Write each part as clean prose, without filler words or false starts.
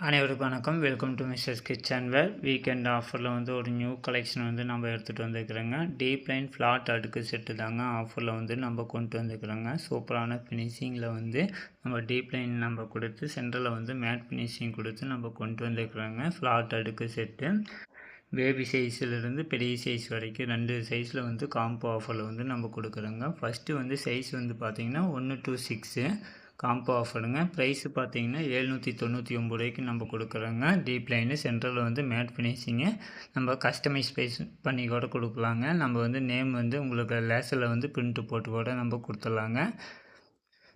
அனைவருக்கும் வணக்கம். Welcome to misters kitchen ware. Weekend ஆஃபரில் வந்து ஒரு நியூ கலெக்ஷன் வந்து நம்ம எடுத்துகிட்டு வந்துருக்குறோங்க. டீப் லைன் ஃப்ளாட் அடுக்கு செட்டு தாங்க ஆஃபரில் வந்து நம்ம கொண்டு வந்துருக்குறோங்க. சூப்பரான ஃபினிஷிங்கில் வந்து நம்ம டீப் லைன் நம்ம கொடுத்து சென்டரில் வந்து மேட் ஃபினிஷிங் கொடுத்து நம்ம கொண்டு வந்துருக்குறோங்க. ஃப்ளாட் அடுக்கு செட்டு பேபி சைஸிலிருந்து பெரிய சைஸ் வரைக்கும் 2 சைஸில் வந்து காம்போ ஆஃபரில் வந்து நம்ம கொடுக்குறோங்க. ஃபஸ்ட்டு வந்து சைஸ் வந்து பார்த்திங்கன்னா 1 to 6 காம்போ ஆஃபருங்க. ப்ரைஸு பார்த்தீங்கன்னா 799 ரூபாய்க்கு நம்ம கொடுக்குறோங்க. டீப் லைனு சென்ட்ரலில் வந்து மேட் ஃபினிஷிங்கு நம்ம கஸ்டமைஸ் பண்ணி கூட கொடுக்கலாங்க. நம்ம வந்து நேம் வந்து உங்களுக்கு லேசரில் வந்து பிரிண்ட்டு போட்டு கூட நம்ம கொடுத்துடலாங்க.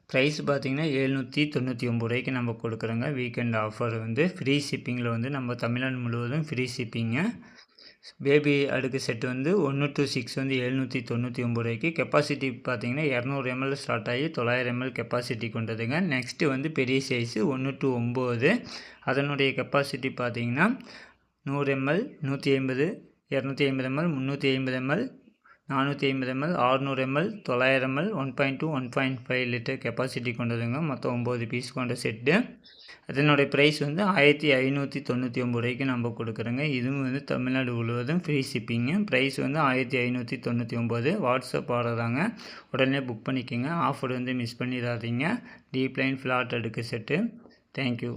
ப்ரைஸ் பார்த்திங்கன்னா 799 ரூபாய்க்கு நம்ம கொடுக்குறோங்க. வீக்கெண்ட் ஆஃபர் வந்து ஃப்ரீ ஷிப்பிங்கில் வந்து நம்ம தமிழ்நாடு முழுவதும் ஃப்ரீ ஷிப்பிங்க. பேபி அடுக்கு செட்டு வந்து 1 to 6 வந்து 799 ரூபாய்க்கு. கெப்பாசிட்டி பார்த்திங்கன்னா 200 ml ஸ்டார்ட் ஆகி 900 ml கெப்பாசிட்டி கொண்டதுங்க. நெக்ஸ்ட்டு வந்து பெரிய சைஸு 1 to 9 அதனுடைய கெப்பாசிட்டி பார்த்திங்கன்னா 100 ml 150 250 ml 350 ml 450 ml 600 ml 900 ml 1.2 1.5 litre capacity கொண்டதுங்க. மொத்தம் 9 பீஸ் கொண்ட செட்டு. அதனுடைய ப்ரைஸ் வந்து 1599 ரூபாய்க்கு நம்ம கொடுக்குறோங்க. இதுவும் வந்து தமிழ்நாடு முழுவதும் ஃப்ரீ ஷிப்பிங்கு. ப்ரைஸ் வந்து 1599. வாட்ஸ்அப் ஆர்டர் தாங்க. உடனே புக் பண்ணிக்கோங்க. ஆஃபர் வந்து மிஸ் பண்ணிடாதீங்க. டீப் லைன் ஃப்ளாட் அடுக்கு செட்டு. தேங்க்யூ.